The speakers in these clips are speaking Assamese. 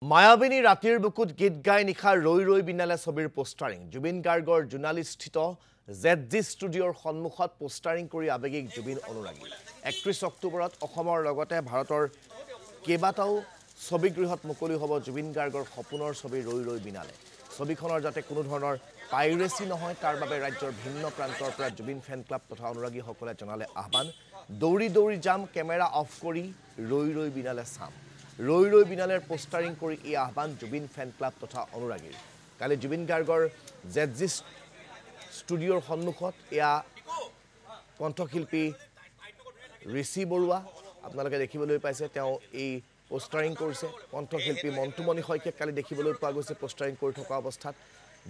মায়াবিনী ৰাতিৰ বুকুত গীত গাই নিশা ৰৈ ৰৈ বিনালে ছবিৰ পোষ্টাৰিং জুবিন গাৰ্গৰ জুনালিস্থিত জেডজি ষ্টুডিঅ'ৰ সন্মুখত পোষ্টাৰিং কৰি আবেগিক জুবিন অনুৰাগী ৩১ অক্টোবৰত অসমৰ লগতে ভাৰতৰ কেইবাটাও ছবিগৃহত মুকলি হ'ব জুবিন গাৰ্গৰ সপোনৰ ছবি ৰৈ ৰৈ বিনালে ছবিখনৰ যাতে কোনো ধৰণৰ পাইৰেচি নহয় তাৰ বাবে ৰাজ্যৰ ভিন্ন প্ৰান্তৰ পৰা জুবিন ফেন ক্লাব তথা অনুৰাগীসকলে জনালে আহ্বান দৌৰি দৌৰি যাম কেমেৰা অফ কৰি ৰৈ ৰৈ বিনালে চাম ৰৈ ৰৈ বিনালেৰ পোষ্টাৰিং কৰি এই আহ্বান জুবিন ফেন ক্লাব তথা অনুৰাগীৰ কালি জুবিন গাৰ্গৰ জেডজি ষ্টুডিঅ'ৰ সন্মুখত এয়া কণ্ঠশিল্পী ঋষি বৰুৱা আপোনালোকে দেখিবলৈ পাইছে তেওঁ এই পোষ্টাৰিং কৰিছে কণ্ঠশিল্পী মন্টুমণি শইকীয়াক কালি দেখিবলৈ পোৱা গৈছে পোষ্টাৰিং কৰি থকা অৱস্থাত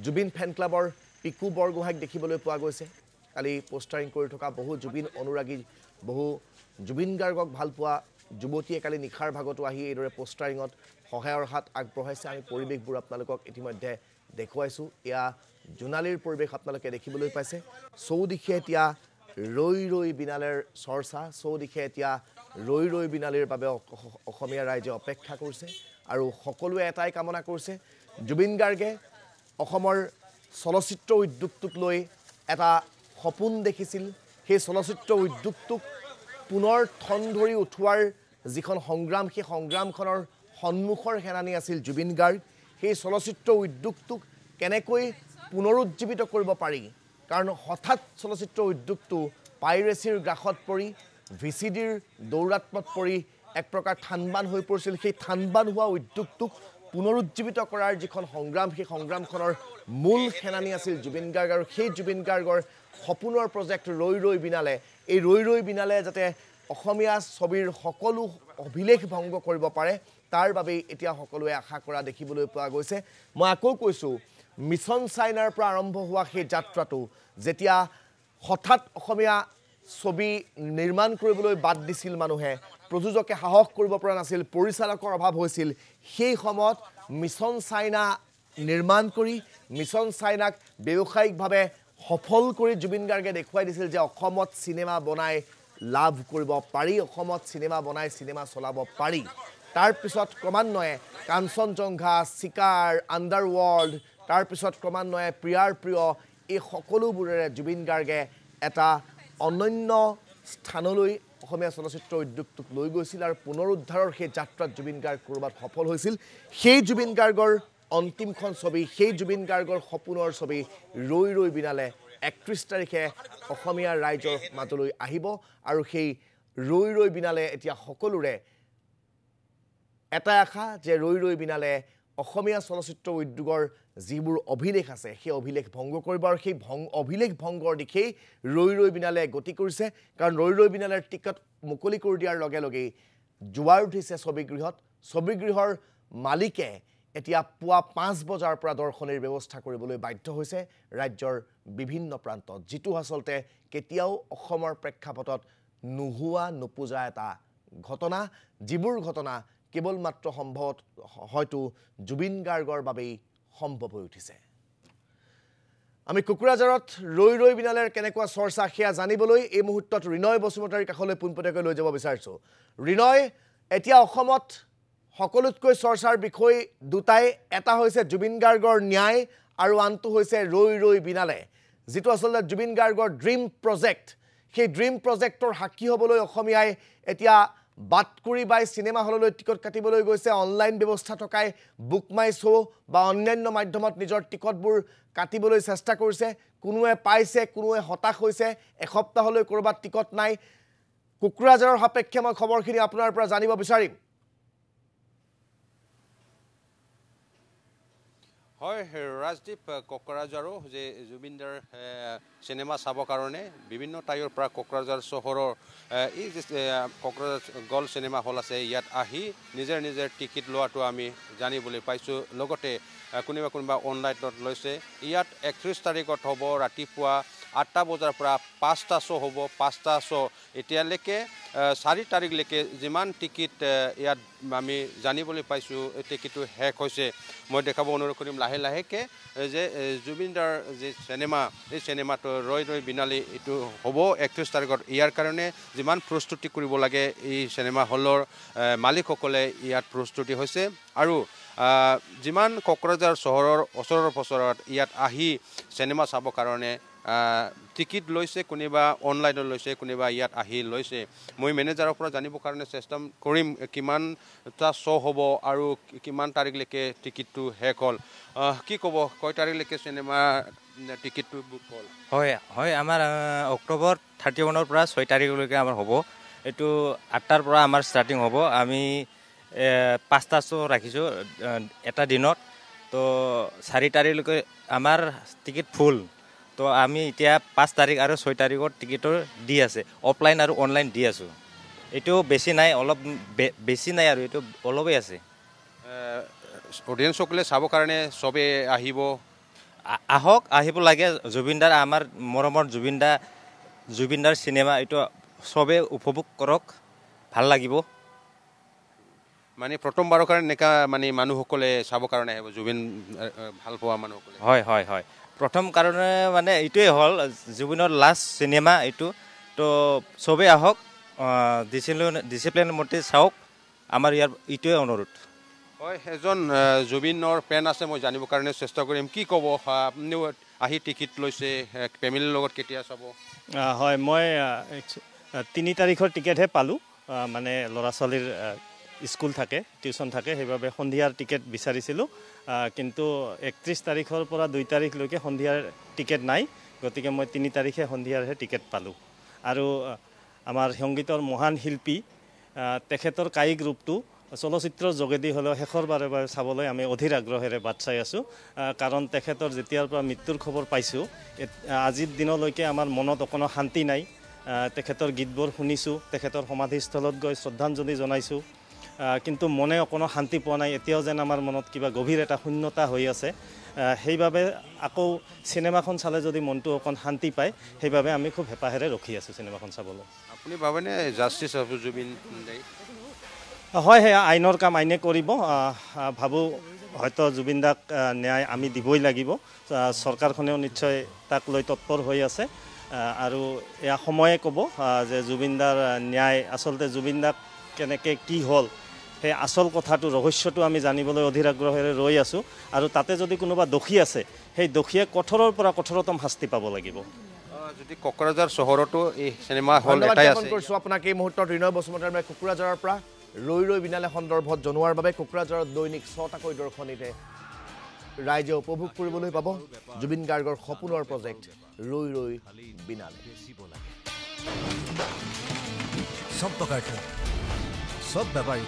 জুবিন ফেন ক্লাবৰ পিকু বৰগোহাঁইক দেখিবলৈ পোৱা গৈছে কালি পোষ্টাৰিং কৰি থকা বহু জুবিন অনুৰাগী বহু জুবিন গাৰ্গক ভাল পোৱা যুৱতীয়ে কালি নিশাৰ ভাগতো আহি এইদৰে পোষ্টাৰিঙত সহায়ৰ হাত আগবঢ়াইছে আমি পৰিৱেশবোৰ আপোনালোকক ইতিমধ্যে দেখুৱাইছোঁ এয়া জোনালীৰ পৰিৱেশ আপোনালোকে দেখিবলৈ পাইছে চৌদিশে এতিয়া ৰৈ ৰৈ বিনালেৰ চৰ্চা চৌদিশে এতিয়া ৰৈ ৰৈ বিনালীৰ বাবে অসমীয়া ৰাইজে অপেক্ষা কৰিছে আৰু সকলোৱে এটাই কামনা কৰিছে জুবিন গাৰ্গে অসমৰ চলচ্চিত্ৰ উদ্যোগটোক লৈ এটা সপোন দেখিছিল সেই চলচ্চিত্ৰ উদ্যোগটোক পুনৰ ঠন ধৰি উঠোৱাৰ যিখন সংগ্ৰাম সেই সংগ্ৰামখনৰ সন্মুখৰ সেনানী আছিল জুবিন গাৰ্গ সেই চলচ্চিত্ৰ উদ্যোগটোক কেনেকৈ পুনৰুজ্জীৱিত কৰিব পাৰি কাৰণ হঠাৎ চলচ্চিত্ৰ উদ্যোগটো পাইৰেচিৰ গ্ৰাসত পৰি ভিচিডিৰ দৌৰাত্মত পৰি এক প্ৰকাৰ থানবান হৈ পৰিছিল সেই থানবান হোৱা উদ্যোগটোক পুনৰুজ্জীৱিত কৰাৰ যিখন সংগ্ৰাম সেই সংগ্ৰামখনৰ মূল সেনানী আছিল জুবিন গাৰ্গ আৰু সেই জুবিন গাৰ্গৰ সপোনৰ প্ৰজেক্ট ৰৈ ৰৈ বিনালে এই ৰৈ ৰৈ বিনালে যাতে অসমীয়া ছবিৰ সকলো অভিলেখ ভংগ কৰিব পাৰে তাৰ বাবে এতিয়া সকলোৱে আশা কৰা দেখিবলৈ পোৱা গৈছে মই আকৌ কৈছোঁ মিছন চাইনাৰ পৰা আৰম্ভ হোৱা সেই যাত্ৰাটো যেতিয়া হঠাৎ অসমীয়া ছবি নিৰ্মাণ কৰিবলৈ বাদ দিছিল মানুহে প্ৰযোজকে সাহস কৰিব পৰা নাছিল পৰিচালকৰ অভাৱ হৈছিল সেই সময়ত মিছন চাইনা নিৰ্মাণ কৰি মিছন চাইনাক ব্যৱসায়িকভাৱে সফল কৰি জুবিন গাৰ্গে দেখুৱাই দিছিল যে অসমত চিনেমা বনাই লাভ কৰিব পাৰি অসমত চিনেমা বনাই চিনেমা চলাব পাৰি তাৰ পিছত ক্ৰমান্বয়ে কাঞ্চনজংঘা চিকাৰ আণ্ডাৰৱৰ্ল্ড তাৰ পিছত ক্ৰমান্বয়ে প্ৰিয়াৰ প্ৰিয় এই সকলোবোৰেৰে জুবিন গাৰ্গে এটা অনন্য স্থানলৈ অসমীয়া চলচ্চিত্ৰ উদ্যোগটোক লৈ গৈছিল আৰু পুনৰুদ্ধাৰৰ সেই যাত্ৰাত জুবিন গাৰ্গ ক'ৰবাত সফল হৈছিল সেই জুবিন গাৰ্গৰ অন্তিমখন ছবি সেই জুবিন গাৰ্গৰ সপোনৰ ছবি ৰৈ ৰৈ বিনালে ৩১ তাৰিখে অসমীয়া ৰাইজৰ মাজলৈ আহিব আৰু সেই ৰৈ ৰৈ বিনালে এতিয়া সকলোৰে এটা আশা যে ৰৈ ৰৈ বিনালে অসমীয়া চলচ্চিত্ৰ উদ্যোগৰ যিবোৰ অভিলেখ আছে সেই অভিলেখ ভংগ কৰিব আৰু সেই অভিলেখ ভংগৰ দিশেই ৰৈ ৰৈ বিনালে গতি কৰিছে কাৰণ ৰৈ ৰৈ বিনালেৰ টিকট মুকলি কৰি দিয়াৰ লগে লগেই জোৱাৰ উঠিছে ছবিগৃহৰ মালিকে এতিয়া পুৱা ৫ বজাৰ পৰা দৰ্শনীৰ ব্যৱস্থা কৰিবলৈ বাধ্য হৈছে ৰাজ্যৰ বিভিন্ন প্ৰান্তত যিটো আচলতে কেতিয়াও অসমৰ প্ৰেক্ষাপটত নোহোৱা নোপোজা এটা ঘটনা যিবোৰ ঘটনা কেৱল মাত্ৰ সম্ভৱত হয়তো জুবিন গাৰ্গৰ বাবেই সম্ভৱ হৈ উঠিছে আমি কুকুৰাঝাৰত ৰৈ ৰৈ বিনালেৰ কেনেকুৱা চৰ্চা সেয়া জানিবলৈ এই মুহূৰ্তত ৰিনয় বসুমতাৰীৰ কাষলৈ পোনপটীয়াকৈ লৈ যাব বিচাৰিছোঁ ৰিনয় এতিয়া অসমত সকলোতকৈ চৰ্চাৰ বিষয় দুটাই এটা হৈছে জুবিন গাৰ্গৰ ন্যায় আৰু আনটো হৈছে ৰৈ ৰৈ বিনালে যিটো আচলতে জুবিন গাৰ্গৰ ড্ৰিম প্ৰজেক্ট সেই ড্ৰিম প্ৰজেক্টৰ সাক্ষী হ'বলৈ অসমীয়াই এতিয়া বাটকুৰি বাই চিনেমা হললৈ টিকট কাটিবলৈ গৈছে অনলাইন ব্যৱস্থা থকাই বুক মাই শ্ব' বা অন্যান্য মাধ্যমত নিজৰ টিকটবোৰ কাটিবলৈ চেষ্টা কৰিছে কোনোৱে পাইছে কোনোৱে হতাশ হৈছে এসপ্তাহলৈ ক'ৰবাত টিকট নাই কুকুৰাঝাৰৰ সাপেক্ষে মই খবৰখিনি আপোনাৰ পৰা জানিব বিচাৰিম হয় ৰাজদীপ কোকৰাঝাৰো যে জুবিনদাৰ চিনেমা চাবৰ কাৰণে বিভিন্ন ঠাইৰ পৰা কোকৰাঝাৰ চহৰৰ এই যে কোকৰাঝাৰ গল্ড চিনেমা হল আছে ইয়াত আহি নিজৰ টিকেট লোৱাটো আমি জানিবলৈ পাইছোঁ লগতে কোনোবা অনলাইনত লৈছে ইয়াত ৩১ তাৰিখত হ'ব ৰাতিপুৱা ৮টা বজাৰ পৰা ৫টা শ্ব' হ'ব ৫টা শ্ব' এতিয়ালৈকে ৪ তাৰিখলৈকে যিমান টিকেট ইয়াত আমি জানিবলৈ পাইছোঁ টিকেটটো শেষ হৈছে মই দেখাব অনুৰোধ কৰিম লাহে লাহেকৈ যে জুবিনদাৰ যে চিনেমা এই চিনেমাটো ৰৈ ৰৈ বিনালে এইটো হ'ব ৩১ তাৰিখত ইয়াৰ কাৰণে যিমান প্ৰস্তুতি কৰিব লাগে এই চিনেমা হলৰ মালিকসকলে ইয়াত প্ৰস্তুতি হৈছে আৰু যিমান কোকৰাঝাৰ চহৰৰ ওচৰৰ পচৰত ইয়াত আহি চিনেমা চাবৰ কাৰণে টিকিট লৈছে কোনোবা অনলাইনত লৈছে কোনোবা ইয়াত আহি লৈছে মই মেনেজাৰৰ পৰা জানিবৰ কাৰণে চেষ্টা কৰিম কিমানটা শ্ব' হ'ব আৰু কিমান তাৰিখলৈকে টিকিটটো শেষ হ'ল কি ক'ব কয় তাৰিখলৈকে চিনেমা টিকিটটো বুক হ'ল হয় হয় আমাৰ অক্টোবৰ 31ৰ পৰা 6 তাৰিখলৈকে আমাৰ হ'ব এইটো 8টাৰ পৰা আমাৰ ষ্টাৰ্টিং হ'ব আমি 5টা শ্ব' ৰাখিছোঁ এটা দিনত তো 4 তাৰিখলৈকে আমাৰ টিকিট ফুল তো আমি এতিয়া 5 তাৰিখ আৰু 6 তাৰিখৰ টিকিটৰ দি আছে অফলাইন আৰু অনলাইন দি আছোঁ এইটো বেছি নাই অলপ বেছি নাই আৰু এইটো অলপেই আছে অডিয়েঞ্চসকলে চাবৰ কাৰণে চবেই আহিব লাগে জুবিনদাৰ আমাৰ মৰমৰ জুবিনদাৰ চিনেমা এইটো চবেই উপভোগ কৰক ভাল লাগিব মানে প্ৰথমবাৰৰ কাৰণে এনেকা মানে মানুহসকলে চাবৰ কাৰণে আহিব জুবিন ভাল পোৱা মানুহসকলে হয় হয় হয় প্ৰথম কাৰণে মানে এইটোৱে হ'ল জুবিনৰ লাষ্ট চিনেমা এইটো তো চবেই আহক ডিচিপ্লিন মতে চাওক আমাৰ ইয়াৰ এইটোৱে অনুৰোধ হয় এজন জুবিনৰ ফেন আছে মই জানিবৰ কাৰণে চেষ্টা কৰিম কি ক'ব আপুনিও আহি টিকিট লৈছে ফেমিলিৰ লগত কেতিয়া চাব হয় মই 3 তাৰিখৰ টিকেটহে পালোঁ মানে ল'ৰা ছোৱালীৰ স্কুল থাকে টিউশ্যন থাকে সেইবাবে সন্ধিয়াৰ টিকেট বিচাৰিছিলোঁ কিন্তু 31 তাৰিখৰ পৰা 2 তাৰিখলৈকে সন্ধিয়াৰ টিকেট নাই গতিকে মই 3 তাৰিখে সন্ধিয়াৰহে টিকেট পালোঁ আৰু আমাৰ সংগীতৰ মহান শিল্পী তেখেতৰ কায়িক ৰূপটো চলচ্চিত্ৰৰ যোগেদি হ'লেও শেষৰ বাৰে চাবলৈ আমি অধীৰ আগ্ৰহেৰে বাট চাই আছোঁ কাৰণ তেখেতৰ যেতিয়াৰ পৰা মৃত্যুৰ খবৰ পাইছোঁ আজিৰ দিনলৈকে আমাৰ মনত অকণো শান্তি নাই তেখেতৰ গীতবোৰ শুনিছোঁ তেখেতৰ সমাধিস্থলত গৈ শ্ৰদ্ধাঞ্জলি জনাইছোঁ কিন্তু মনে অকণো শান্তি পোৱা নাই এতিয়াও যেন আমাৰ মনত কিবা গভীৰ এটা শূন্যতা হৈ আছে সেইবাবে আকৌ চিনেমাখন চালে যদি মনটো অকণ শান্তি পায় সেইবাবে আমি খুব হেঁপাহেৰে ৰখি আছোঁ চিনেমাখন চাবলৈ আপুনি ভাবেনে জাষ্টিছ হ'ব জুবিন হয় সেয়া আইনৰ কাম আইনে কৰিব ভাবোঁ হয়তো জুবিনদাক ন্যায় আমি দিবই লাগিব চৰকাৰখনেও নিশ্চয় তাক লৈ তৎপৰ হৈ আছে আৰু এয়া সময়ে ক'ব যে জুবিনদাৰ ন্যায় আচলতে জুবিনদাক কেনেকৈ কি হ'ল সেই আচল কথাটো ৰহস্যটো আমি জানিবলৈ অধীৰ আগ্ৰহেৰে ৰৈ আছোঁ আৰু তাতে যদি কোনোবা দোষী আছে সেই দোষীয়ে কঠোৰৰ পৰা কঠোৰতম শাস্তি পাব লাগিব যদি কোকৰাঝাৰ চহৰতো এই চিনেমা হল এটাই আছে কৰিছোঁ আপোনাক এই মুহূৰ্তত ঋণয় বসুমতাৰীয়ে কোকৰাঝাৰৰ পৰা ৰৈ ৰৈ বিনালে সন্দৰ্ভত জনোৱাৰ বাবে কোকৰাঝাৰত দৈনিক 6টাকৈ দৰ্শনীতে ৰাইজে উপভোগ কৰিবলৈ পাব জুবিন গাৰ্গৰ সপোনৰ প্ৰজেক্ট ৰৈ ৰৈ বিনালে সব প্ৰকাৰ সব ব্যাপাৰী